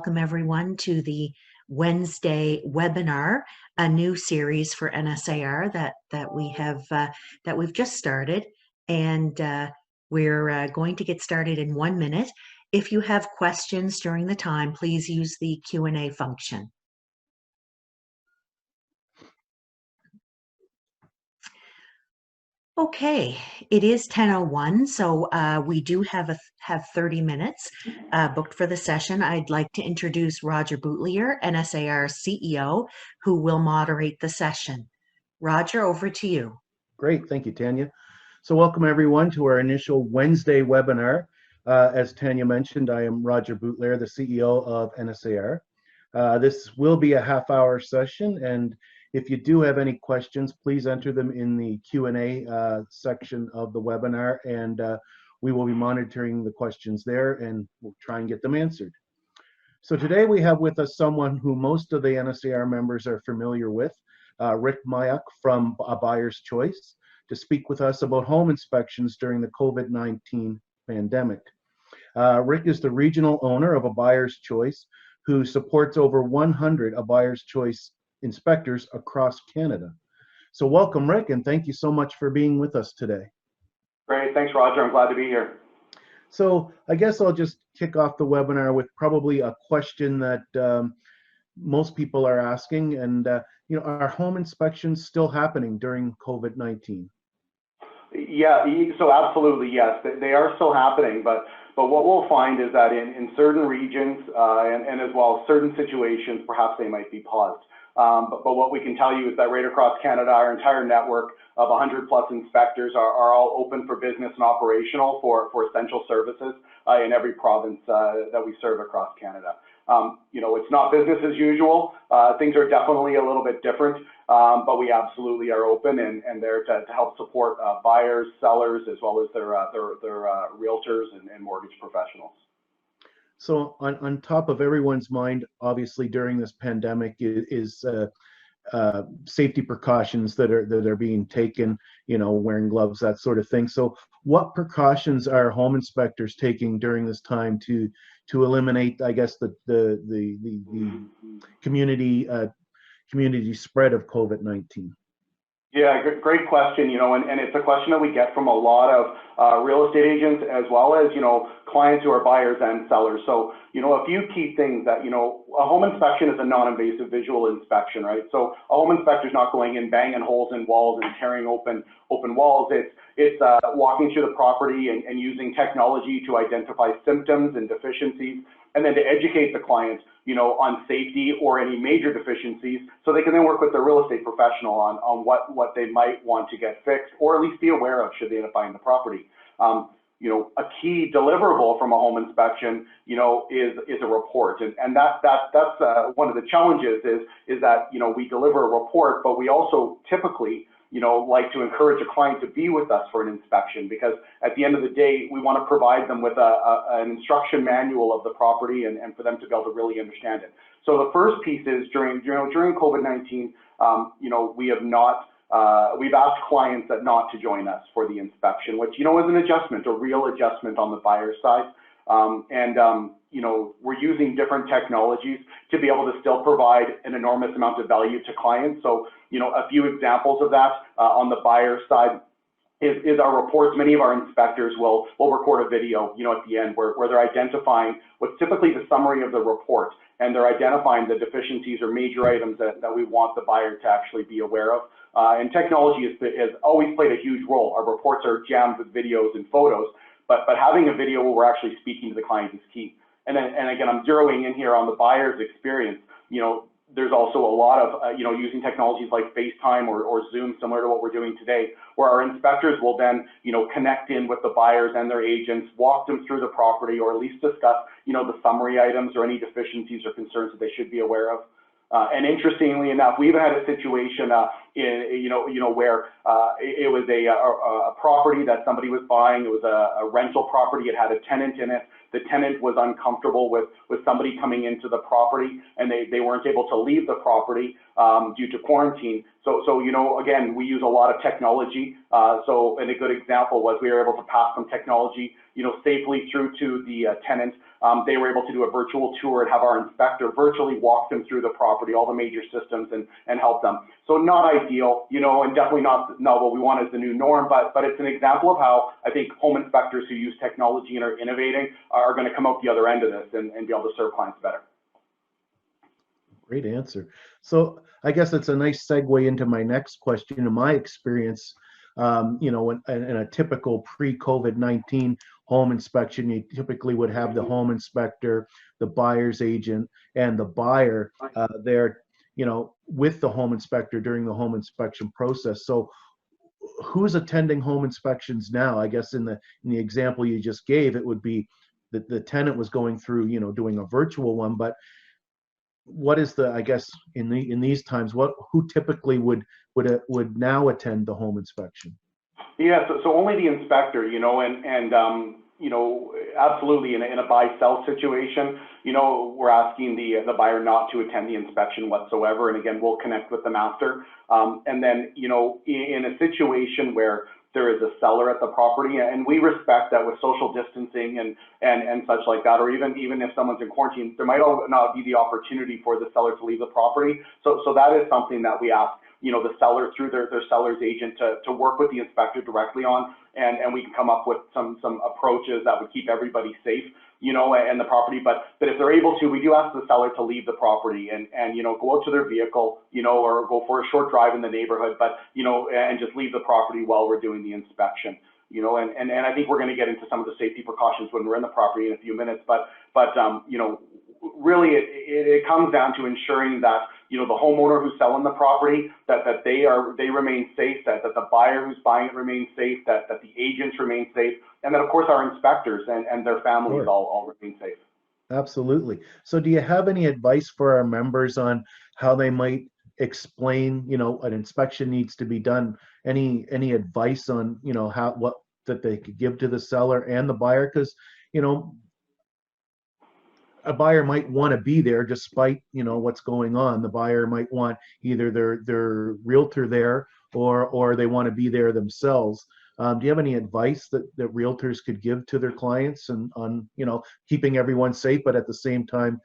Welcome everyone to the Wednesday webinar, a new series for NSAR that we've just started, and we're going to get started in 1 minute. If you have questions during the time, please use the Q&A function. Okay, it is 10:01, so we do have 30 minutes booked for the session. I'd like to introduce Roger Boutilier, NSAR CEO, who will moderate the session. Roger, over to you. Great, thank you, Tanya. So welcome everyone to our initial Wednesday webinar. As Tanya mentioned, I am Roger Boutilier, the CEO of NSAR. This will be a half-hour session, and if you do have any questions, please enter them in the Q&A section of the webinar, and we will be monitoring the questions there, and we'll try and get them answered. So today we have with us someone who most of the NSAR members are familiar with, Rick Mayuk from A Buyer's Choice, to speak with us about home inspections during the COVID-19 pandemic. Rick is the regional owner of A Buyer's Choice, who supports over 100 A Buyer's Choice inspectors across Canada. So welcome, Rick, and thank you so much for being with us today. Great, thanks, Roger. I'm glad to be here. So I guess I'll just kick off the webinar with probably a question that most people are asking, and are home inspections still happening during COVID-19? Yeah, so absolutely, yes, they are still happening, but what we'll find is that in certain regions and as well certain situations, perhaps they might be paused. But what we can tell you is that right across Canada, our entire network of 100+ inspectors are all open for business and operational for essential services in every province that we serve across Canada. It's not business as usual. Things are definitely a little bit different, but we absolutely are open and there to help support buyers, sellers, as well as their realtors and mortgage professionals. So on top of everyone's mind, obviously during this pandemic is safety precautions that are being taken, wearing gloves, that sort of thing. So what precautions are home inspectors taking during this time to eliminate, I guess, the community spread of COVID-19? Yeah, great question, and it's a question that we get from a lot of real estate agents as well as, clients who are buyers and sellers. So, a few key things that, a home inspection is a non-invasive visual inspection, right? So a home inspector is not going in, banging holes in walls and tearing open walls. It's walking through the property and using technology to identify symptoms and deficiencies, and then to educate the client, on safety or any major deficiencies, so they can then work with their real estate professional on what they might want to get fixed, or at least be aware of should they end up buying the property. A key deliverable from a home inspection, is a report, and that's one of the challenges is that we deliver a report, but we also typically like to encourage a client to be with us for an inspection, because at the end of the day, we want to provide them with an instruction manual of the property and for them to be able to really understand it. So the first piece is during COVID-19, we've asked clients that not to join us for the inspection, which, is an adjustment, a real adjustment on the buyer's side. We're using different technologies to be able to still provide an enormous amount of value to clients. So, a few examples of that on the buyer side is our reports. Many of our inspectors will record a video, at the end where they're identifying what's typically the summary of the report, and they're identifying the deficiencies or major items that we want the buyer to actually be aware of. And technology has always played a huge role. Our reports are jammed with videos and photos, but having a video where we're actually speaking to the client is key. And again, I'm zeroing in here on the buyer's experience. There's also a lot of, using technologies like FaceTime or Zoom, similar to what we're doing today, where our inspectors will then, connect in with the buyers and their agents, walk them through the property, or at least discuss, the summary items or any deficiencies or concerns that they should be aware of. And interestingly enough, we even had a situation where it was a property that somebody was buying. It was a rental property. It had a tenant in it. the tenant was uncomfortable with somebody coming into the property, and they weren't able to leave the property due to quarantine. So you know, again, we use a lot of technology. And a good example was we were able to pass some technology, you know, safely through to the tenant. They were able to do a virtual tour and have our inspector virtually walk them through the property, all the major systems, and help them. So not ideal, you know, and definitely not what we want as the new norm, but it's an example of how I think home inspectors who use technology and are innovating are going to come out the other end of this and be able to serve clients better. Great answer. So I guess it's a nice segue into my next question. In my experience, you know, in a typical pre-COVID-19 home inspection, you typically would have the home inspector, the buyer's agent, and the buyer there, you know, with the home inspector during the home inspection process. So who's attending home inspections now? I guess in the example you just gave, it would be that the tenant was going through, you know, doing a virtual one, but what is the, I guess, in these times, who typically would now attend the home inspection? Yeah, so only the inspector, you know, and you know, absolutely in a buy-sell situation, you know, we're asking the buyer not to attend the inspection whatsoever, and again, we'll connect with them after. And then, you know, in a situation where there is a seller at the property, and we respect that with social distancing and such like that, or even if someone's in quarantine, there might not be the opportunity for the seller to leave the property. So that is something that we ask, you know, the seller through their seller's agent to work with the inspector directly on, and we can come up with some approaches that would keep everybody safe, you know, and the property. But if they're able to, we do ask the seller to leave the property and you know, go out to their vehicle, you know, or go for a short drive in the neighborhood, but you know, and just leave the property while we're doing the inspection, you know, and I think we're going to get into some of the safety precautions when we're in the property in a few minutes, but you know, really it comes down to ensuring that, you know, the homeowner who's selling the property, that they remain safe, that the buyer who's buying it remains safe, that the agents remain safe, and then of course our inspectors and their families all remain safe. Absolutely. So do you have any advice for our members on how they might explain, you know, an inspection needs to be done? Any advice on, you know, what that they could give to the seller and the buyer? Because, you know, a buyer might want to be there despite, you know, what's going on. The buyer might want either their realtor there or they want to be there themselves. Do you have any advice that realtors could give to their clients and on, you know, keeping everyone safe, but at the same time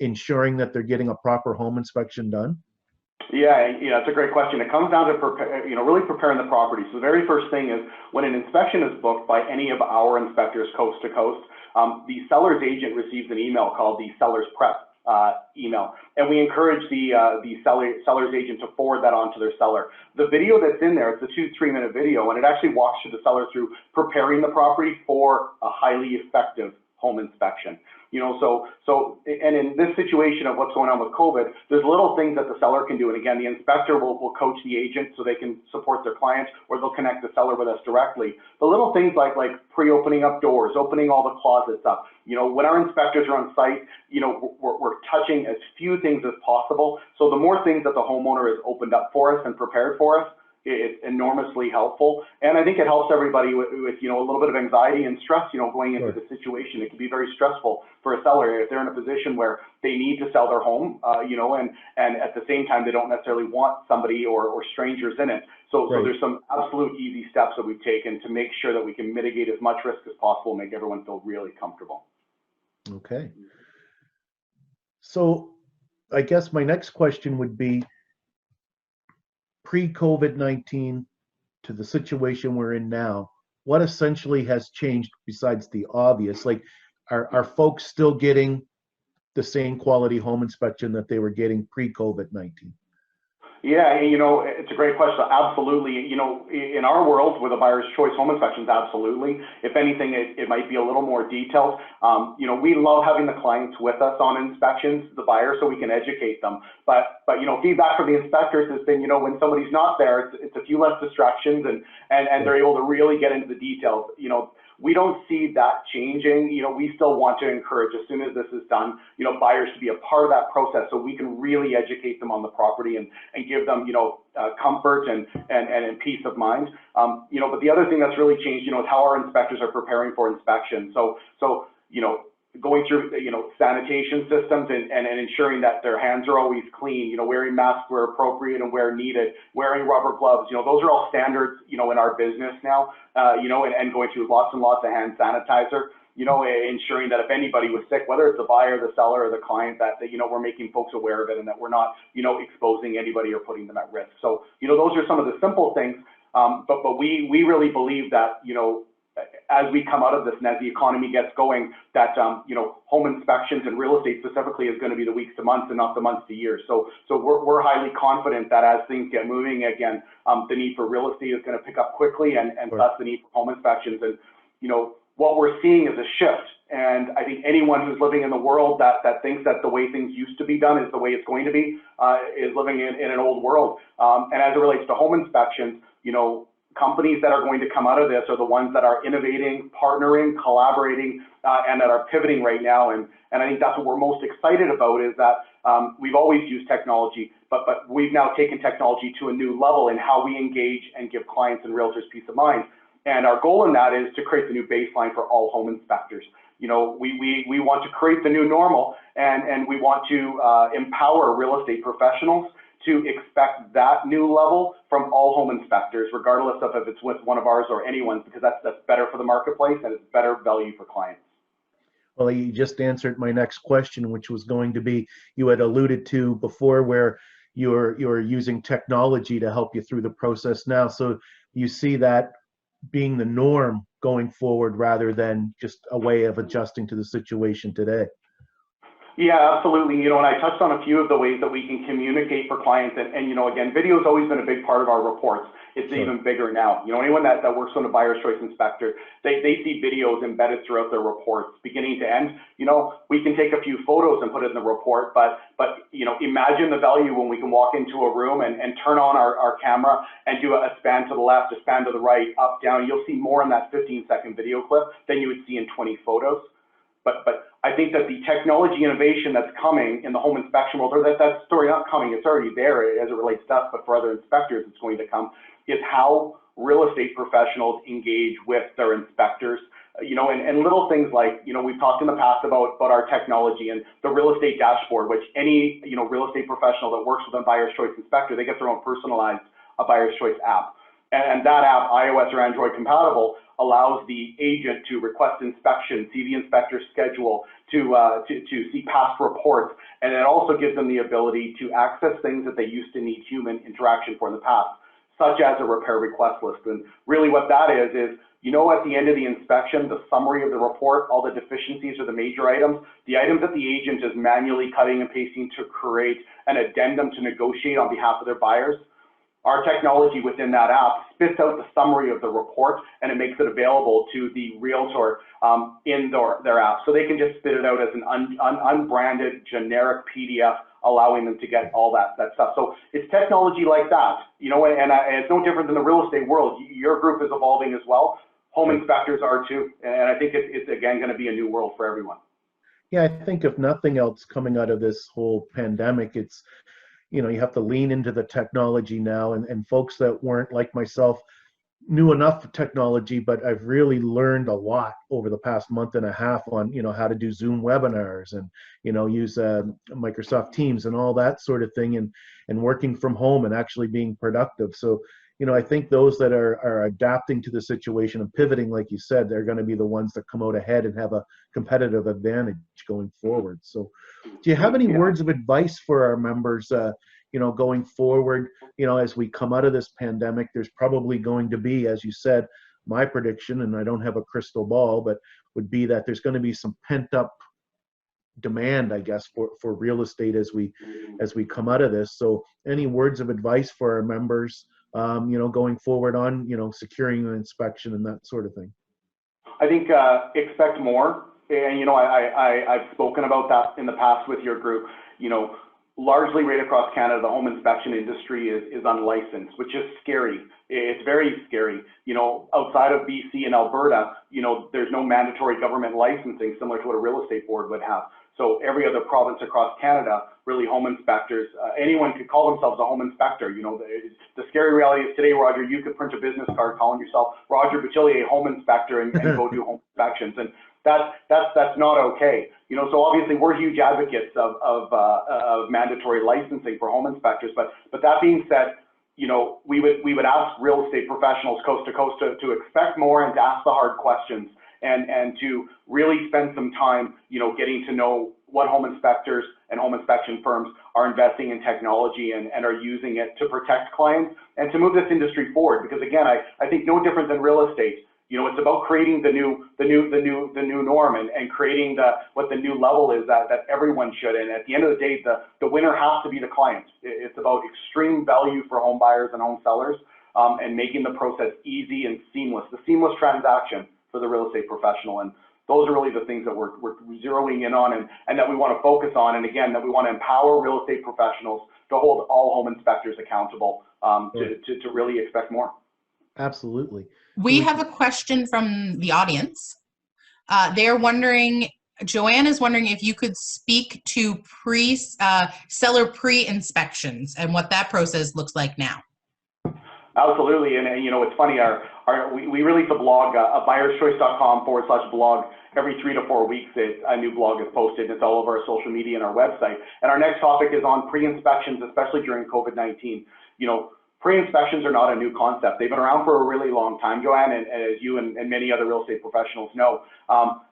ensuring that they're getting a proper home inspection done? Yeah, it's a great question. It comes down to really preparing the property. So the very first thing is when an inspection is booked by any of our inspectors coast to coast, the seller's agent receives an email called the seller's prep email, and we encourage the seller's agent to forward that on to their seller. The video that's in there, it's a 2-3 minute video, and it actually walks the seller through preparing the property for a highly effective home inspection. You know, so and in this situation of what's going on with COVID, there's little things that the seller can do. And again, the inspector will coach the agent so they can support their client, or they'll connect the seller with us directly. The little things like pre-opening up doors, opening all the closets up. You know, when our inspectors are on site, you know, we're touching as few things as possible. So the more things that the homeowner has opened up for us and prepared for us, it's enormously helpful. And I think it helps everybody with you know, a little bit of anxiety and stress, you know, going into the situation. It can be very stressful for a seller if they're in a position where they need to sell their home, you know, and at the same time, they don't necessarily want somebody or strangers in it. So there's some absolute easy steps that we've taken to make sure that we can mitigate as much risk as possible, make everyone feel really comfortable. Okay. So I guess my next question would be, pre-COVID-19 to the situation we're in now, what essentially has changed besides the obvious? Like, are folks still getting the same quality home inspection that they were getting pre-COVID-19? Yeah, you know, it's a great question. Absolutely. You know, in our world with a buyer's choice home inspections, absolutely. If anything, it might be a little more detailed. You know, we love having the clients with us on inspections, the buyer, so we can educate them. But you know, feedback from the inspectors has been, you know, when somebody's not there, it's a few less distractions and they're able to really get into the details. You know, we don't see that changing. You know, we still want to encourage, as soon as this is done, you know, buyers to be a part of that process so we can really educate them on the property and give them, you know, comfort and peace of mind. You know, but the other thing that's really changed, you know, is how our inspectors are preparing for inspection. So going through, sanitation systems and ensuring that their hands are always clean, wearing masks where appropriate and where needed, wearing rubber gloves, those are all standards, in our business now, and going through lots and lots of hand sanitizer, ensuring that if anybody was sick, whether it's the buyer, the seller, or the client, that we're making folks aware of it and that we're not, exposing anybody or putting them at risk. So, those are some of the simple things, but we really believe that, as we come out of this and as the economy gets going, that home inspections and real estate specifically is going to be the weeks to months and not the months to years. So we're highly confident that as things get moving again, the need for real estate is going to pick up quickly, and thus the need for home inspections. And what we're seeing is a shift. And I think anyone who's living in the world that thinks that the way things used to be done is the way it's going to be is living in an old world. And as it relates to home inspections, companies that are going to come out of this are the ones that are innovating, partnering, collaborating, and that are pivoting right now. And I think that's what we're most excited about, is that we've always used technology, but we've now taken technology to a new level in how we engage and give clients and realtors peace of mind. And our goal in that is to create the new baseline for all home inspectors. We want to create the new normal, and we want to empower real estate professionals to expect that new level from all home inspectors, regardless of if it's with one of ours or anyone's, because that's better for the marketplace and it's better value for clients. Well, you just answered my next question, which was going to be, you had alluded to before where you're using technology to help you through the process now. So you see that being the norm going forward rather than just a way of adjusting to the situation today. Yeah, absolutely. And I touched on a few of the ways that we can communicate for clients. And again, video has always been a big part of our reports. It's even bigger now. Anyone that works on a buyer's choice inspector, they see videos embedded throughout their reports, beginning to end. We can take a few photos and put it in the report, but imagine the value when we can walk into a room and turn on our camera and do a span to the left, a span to the right, up, down. You'll see more in that 15-second video clip than you would see in 20 photos. But I think that the technology innovation that's coming in the home inspection world, or that story not coming, it's already there as it relates to us, but for other inspectors it's going to come, is how real estate professionals engage with their inspectors. And little things like, we've talked in the past about our technology and the real estate dashboard, which any, real estate professional that works with a buyer's choice inspector, they get their own personalized buyer's choice app. And that app, iOS or Android compatible, allows the agent to request inspection, see the inspector's schedule, to see past reports, and it also gives them the ability to access things that they used to need human interaction for in the past, such as a repair request list. And really what that is at the end of the inspection, the summary of the report, all the deficiencies or the major items, the items that the agent is manually cutting and pasting to create an addendum to negotiate on behalf of their buyers. Our technology within that app spits out the summary of the report, and it makes it available to the realtor in their app. So they can just spit it out as an unbranded, generic PDF, allowing them to get all that stuff. So it's technology like that, and it's no different than the real estate world. Your group is evolving as well. Home inspectors are too, and I think it's again going to be a new world for everyone. Yeah, I think if nothing else coming out of this whole pandemic, it's, you have to lean into the technology now, and folks that weren't like myself knew enough technology, but I've really learned a lot over the past month and a half on, how to do Zoom webinars and, use Microsoft Teams and all that sort of thing, and working from home and actually being productive. So, I think those that are adapting to the situation and pivoting, like you said, they're going to be the ones that come out ahead and have a competitive advantage going forward. So do you have any words of advice for our members, going forward, as we come out of this pandemic? There's probably going to be, as you said, my prediction, and I don't have a crystal ball, but would be that there's going to be some pent up demand, I guess, for real estate as we come out of this. So any words of advice for our members, going forward on, securing an inspection and that sort of thing? I think expect more. And, I've spoken about that in the past with your group. Largely right across Canada, the home inspection industry is unlicensed, which is scary. It's very scary. Outside of BC and Alberta, there's no mandatory government licensing similar to what a real estate board would have. So every other province across Canada, really home inspectors, anyone could call themselves a home inspector. The scary reality is today, Roger, you could print a business card calling yourself Roger Boutilier, home inspector, and go do home inspections. And that's not okay. You know, so obviously we're huge advocates of mandatory licensing for home inspectors. But that being said, you know, we would ask real estate professionals coast to coast to expect more and to ask the hard questions, and to really spend some time, you know, getting to know what home inspectors and home inspection firms are investing in technology and are using it to protect clients and to move this industry forward. Because again, I think no different than real estate. You know, it's about creating the new norm and creating what the new level is that everyone should. And at the end of the day, the winner has to be the client. It's about extreme value for home buyers and home sellers, and making the process easy and seamless, the seamless transaction for the real estate professional. And those are really the things that we're zeroing in on, and that we want to focus on. And again, that we want to empower real estate professionals to hold all home inspectors accountable, to really expect more. Absolutely. We have a question from the audience. They're wondering, Joanne is wondering if you could speak to seller pre-inspections and what that process looks like now. Absolutely, and you know, it's funny, we release a blog, buyerschoice.com/blog. Every 3 to 4 weeks, a new blog is posted. It's all over our social media and our website. And our next topic is on pre-inspections, especially during COVID-19. You know, pre-inspections are not a new concept. They've been around for a really long time, Joanne, and as you and many other real estate professionals know.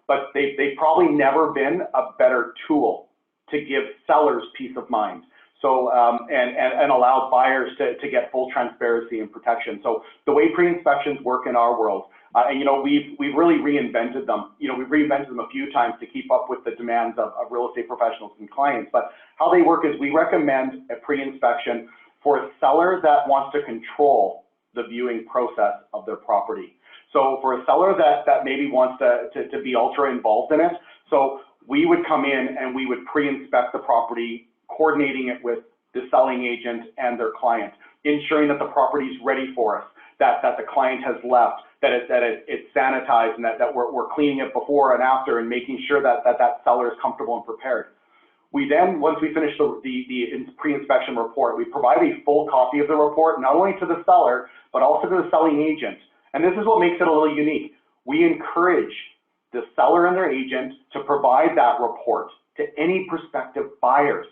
But they've probably never been a better tool to give sellers peace of mind. So, and allow buyers to get full transparency and protection. So the way pre-inspections work in our world, and you know, we've really reinvented them. You know, we've reinvented them a few times to keep up with the demands of real estate professionals and clients. But how they work is we recommend a pre-inspection for a seller that wants to control the viewing process of their property. So for a seller that maybe wants to be ultra involved in it, so we would come in and we would pre-inspect the property, coordinating it with the selling agent and their client, ensuring that the property is ready for us, that the client has left, that it's sanitized, and that we're cleaning it before and after, and making sure that seller is comfortable and prepared. We then, once we finish the pre-inspection report, we provide a full copy of the report, not only to the seller, but also to the selling agent. And this is what makes it a little unique. We encourage the seller and their agent to provide that report to any prospective buyers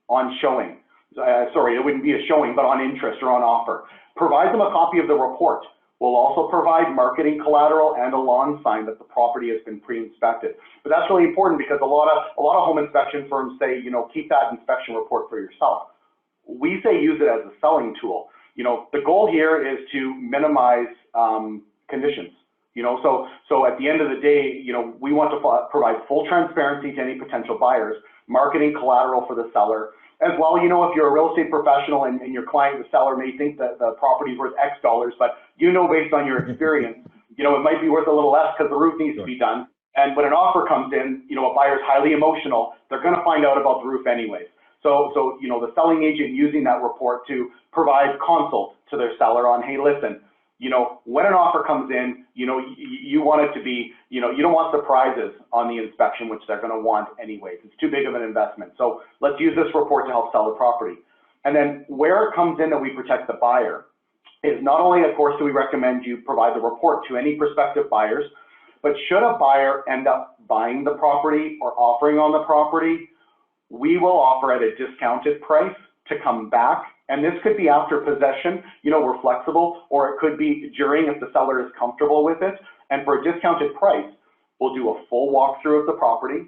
on showing. Sorry, it wouldn't be a showing, but on interest or on offer. Provide them a copy of the report. We'll also provide marketing collateral and a lawn sign that the property has been pre-inspected. But that's really important because a lot of home inspection firms say, you know, keep that inspection report for yourself. We say use it as a selling tool. You know, the goal here is to minimize conditions. You know, so at the end of the day, you know, we want to provide full transparency to any potential buyers, marketing collateral for the seller. As well, you know, if you're a real estate professional and your client, the seller, may think that the property is worth X dollars, but you know, based on your experience, you know, it might be worth a little less because the roof needs to be done. And when an offer comes in, you know, a buyer's highly emotional, they're going to find out about the roof anyways. So, you know, the selling agent using that report to provide consult to their seller on, hey, listen, you know, when an offer comes in, you know, you want it to be, you know, you don't want surprises on the inspection, which they're going to want anyways. It's too big of an investment. So let's use this report to help sell the property. And then where it comes in that we protect the buyer is not only, of course, do we recommend you provide the report to any prospective buyers, but should a buyer end up buying the property or offering on the property, we will offer at a discounted price to come back. And this could be after possession, you know, we're flexible, or it could be during if the seller is comfortable with it. And for a discounted price, we'll do a full walkthrough of the property.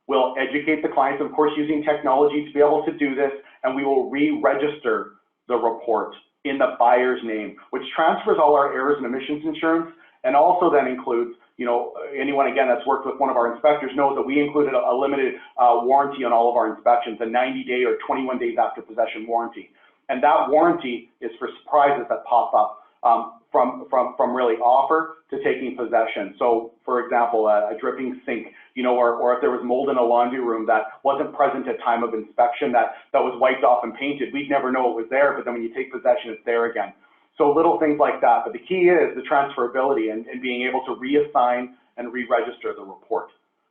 We'll educate the clients, of course, using technology to be able to do this, and we will re-register the report in the buyer's name, which transfers all our errors and omissions insurance, and also then includes, you know, anyone, again, that's worked with one of our inspectors knows that we included a limited warranty on all of our inspections, a 90-day or 21 days after possession warranty. And that warranty is for surprises that pop up from really offer to taking possession. So, for example, a dripping sink, you know, or if there was mold in a laundry room that wasn't present at time of inspection, that was wiped off and painted, we'd never know it was there, but then when you take possession, it's there again. So little things like that. But the key is the transferability and being able to reassign and re-register the report.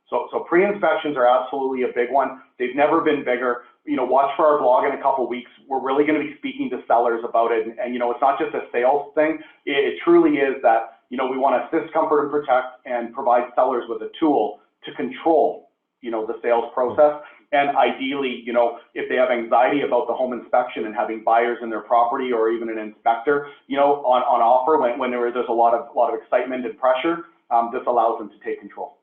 So pre-inspections are absolutely a big one. They've never been bigger. You know, watch for our blog in a couple of weeks. We're really going to be speaking to sellers about it. And you know, it's not just a sales thing. It truly is that, you know, we want to assist, comfort, and protect and provide sellers with a tool to control, the sales process. And ideally, if they have anxiety about the home inspection and having buyers in their property or even an inspector, on offer when there's a lot of excitement and pressure, this allows them to take control.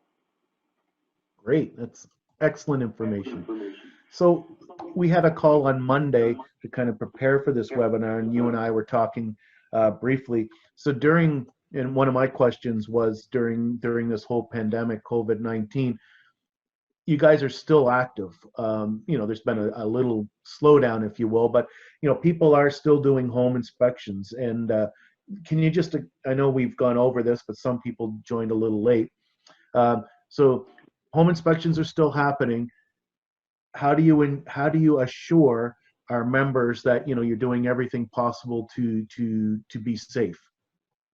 Great, that's excellent information. So we had a call on Monday to kind of prepare for this webinar, and you and I were talking briefly. So and one of my questions was during this whole pandemic, COVID-19, you guys are still active. There's been a little slowdown, if you will, but people are still doing home inspections. And can you just, I know we've gone over this, but some people joined a little late. So home inspections are still happening. How do you assure our members that you're doing everything possible to be safe?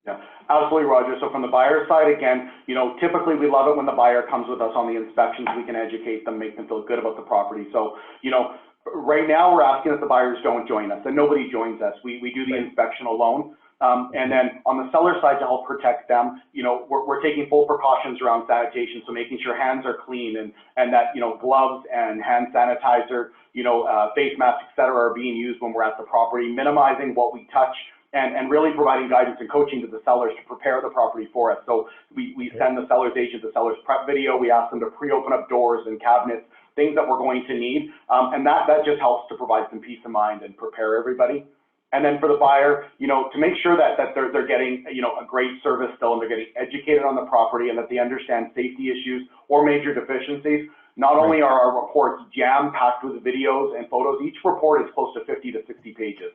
Yeah, absolutely, Roger. So from the buyer side, again, typically we love it when the buyer comes with us on the inspections. We can educate them, make them feel good about the property. So, right now we're asking that the buyers don't join us, and nobody joins us. We do the inspection alone. And then on the seller side, to help protect them, we're taking full precautions around sanitation. So making sure hands are clean and that, gloves and hand sanitizer, face masks, et cetera, are being used when we're at the property, minimizing what we touch, and really providing guidance and coaching to the sellers to prepare the property for us. So we send the seller's agent the seller's prep video. We ask them to pre-open up doors and cabinets, things that we're going to need. And that just helps to provide some peace of mind and prepare everybody. And then for the buyer, to make sure that they're getting, a great service still, and they're getting educated on the property, and that they understand safety issues or major deficiencies. Not only are our reports jam-packed with videos and photos, each report is close to 50 to 60 pages.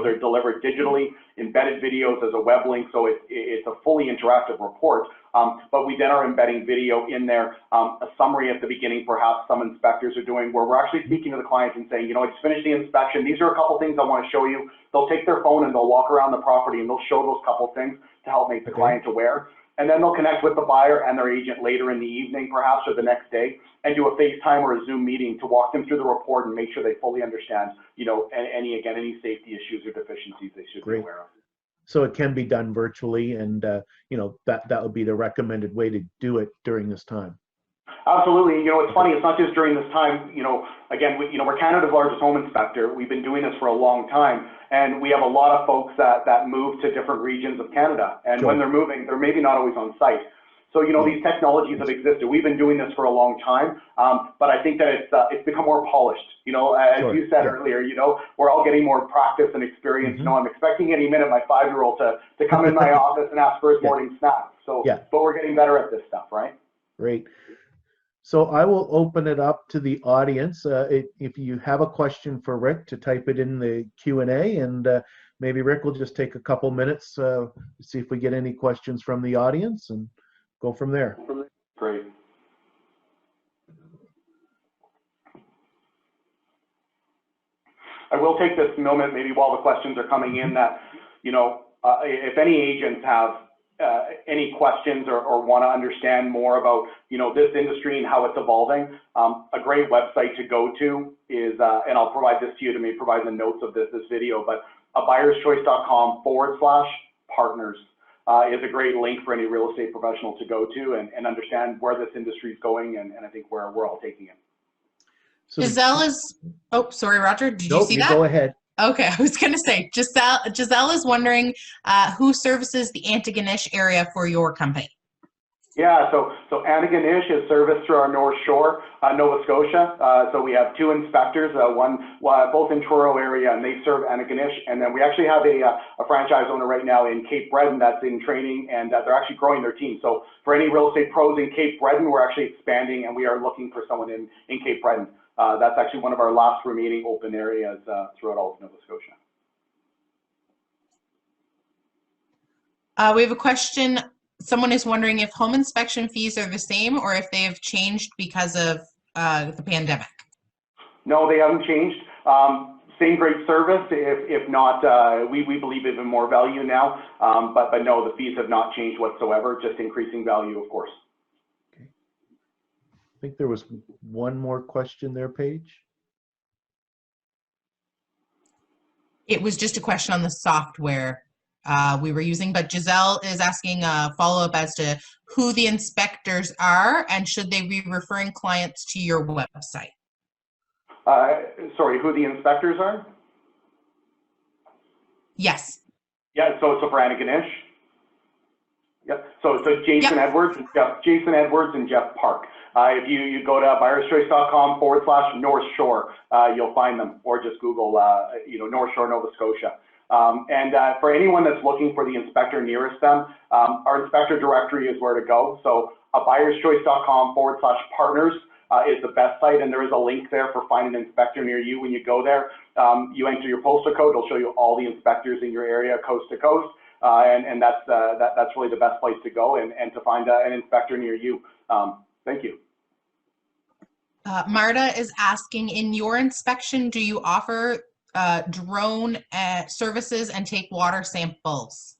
They're delivered digitally, embedded videos as a web link, so it's a fully interactive report. But we then are embedding video in there, a summary at the beginning, perhaps some inspectors are doing, where we're actually speaking to the client and saying, I just finished the inspection. These are a couple things I want to show you. They'll take their phone and they'll walk around the property and they'll show those couple things to help make the client aware. And then they'll connect with the buyer and their agent later in the evening, perhaps, or the next day, and do a FaceTime or a Zoom meeting to walk them through the report and make sure they fully understand, any safety issues or deficiencies they should be aware of. So it can be done virtually, and that would be the recommended way to do it during this time. Absolutely. It's funny. It's not just during this time. Again, we're Canada's largest home inspector. We've been doing this for a long time, and we have a lot of folks that move to different regions of Canada. And when they're moving, they're maybe not always on site. So these technologies have existed. We've been doing this for a long time, but I think that it's become more polished. As you said earlier, we're all getting more practice and experience. I'm expecting any minute my 5-year-old to come in my office and ask for his morning snack. So, but we're getting better at this stuff, right? Great. So I will open it up to the audience. If you have a question for Rick, to type it in the Q&A, and maybe Rick will just take a couple minutes to see if we get any questions from the audience and go from there. Great. I will take this moment, maybe while the questions are coming in, that, if any agents have any questions or want to understand more about, this industry and how it's evolving, a great website to go to is, and I'll provide this to you to maybe provide the notes of this video, but buyerschoice.com/partners is a great link for any real estate professional to go to and understand where this industry is going, and I think where we're all taking it. So Giselle is, oh, sorry, Roger, did you see that? Go ahead. Okay, I was going to say, Giselle is wondering who services the Antigonish area for your company. Yeah, so Antigonish is serviced through our North Shore, Nova Scotia. So we have 2 inspectors, both in Truro area, and they serve Antigonish. And then we actually have a franchise owner right now in Cape Breton that's in training, and they're actually growing their team. So for any real estate pros in Cape Breton, we're actually expanding, and we are looking for someone in Cape Breton. That's actually one of our last remaining open areas throughout all of Nova Scotia. We have a question. Someone is wondering if home inspection fees are the same or if they have changed because of the pandemic. No, they haven't changed. Same great service, if not, we believe even more value now. But no, the fees have not changed whatsoever, just increasing value, of course. Okay. I think there was one more question there, Paige. It was just a question on the software. we were using, but Giselle is asking a follow-up as to who the inspectors are and should they be referring clients to your website? Sorry, who the inspectors are? Yes. Yeah, so for Anna Ganesh. Yep. So Jason Yep. Edwards, Jason Edwards and Jeff Park. If you go to buyerschoice.com/North Shore, you'll find them, or just Google, North Shore, Nova Scotia. For anyone that's looking for the inspector nearest them, our inspector directory is where to go. So buyerschoice.com/partners is the best site, and there is a link there for finding an inspector near you. When you go there, you enter your postal code. It'll show you all the inspectors in your area, coast to coast. And that's really the best place to go and to find an inspector near you. Thank you. Marta is asking, in your inspection, do you offer drone services and take water samples?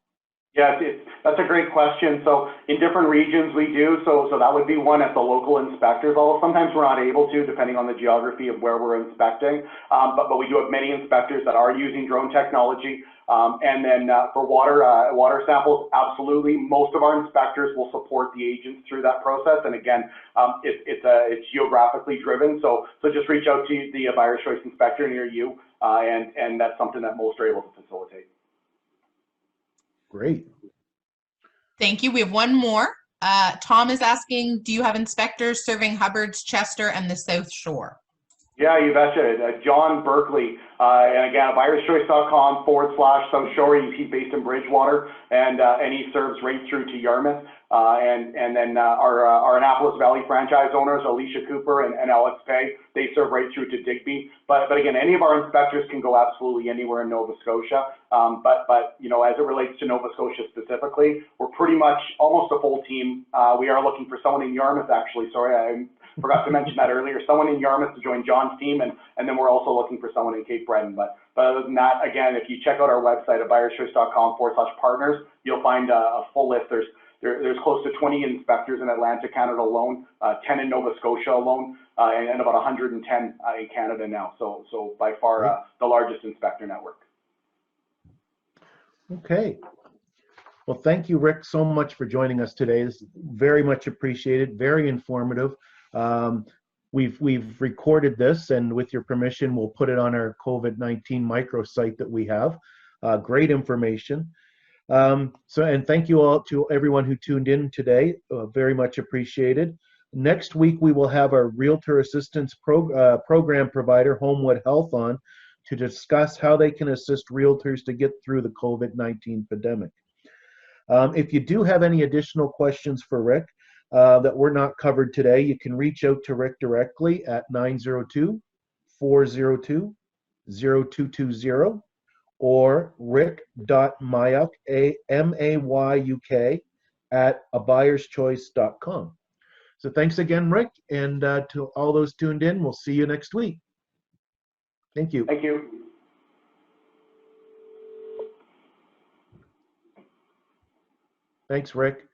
Yeah, that's a great question. So in different regions we do, so that would be one at the local inspectors, although sometimes we're not able to, depending on the geography of where we're inspecting. But we do have many inspectors that are using drone technology. And then for water samples, absolutely. Most of our inspectors will support the agents through that process. And again, it's geographically driven. So just reach out to the Buyer's Choice inspector near you, and that's something that most are able to facilitate. Great. Thank you. We have one more. Tom is asking, do you have inspectors serving Hubbard's, Chester, and the South Shore? Yeah, you betcha. John Berkeley, and again, buyerschoice.com/South Shore. He's based in Bridgewater, and he serves right through to Yarmouth. And then our Annapolis Valley franchise owners, Alicia Cooper and Alex Pay, they serve right through to Digby. But again, any of our inspectors can go absolutely anywhere in Nova Scotia. But as it relates to Nova Scotia specifically, we're pretty much almost a full team. We are looking for someone in Yarmouth, actually. Sorry, I forgot to mention that earlier. Someone in Yarmouth to join John's team, and then we're also looking for someone in Cape Breton. But other than that, again, if you check out our website at buyerschoice.com/partners, you'll find a full list. There's close to 20 inspectors in Atlantic Canada alone, 10 in Nova Scotia alone, and about 110 in Canada now. So by far the largest inspector network. Okay. Well, thank you, Rick, so much for joining us today. This is very much appreciated, very informative. We've recorded this, and with your permission, we'll put it on our COVID-19 microsite that we have. Great information. And thank you all to everyone who tuned in today. Very much appreciated. Next week, we will have our Realtor Assistance Program provider, Homewood Health, on to discuss how they can assist realtors to get through the COVID-19 pandemic. If you do have any additional questions for Rick that were not covered today, you can reach out to Rick directly at 902-402-0220 or rick.mayuk, M-A-Y-U-K, at abuyerschoice.com. So thanks again, Rick, and to all those tuned in, we'll see you next week. Thank you. Thank you. Thanks, Rick.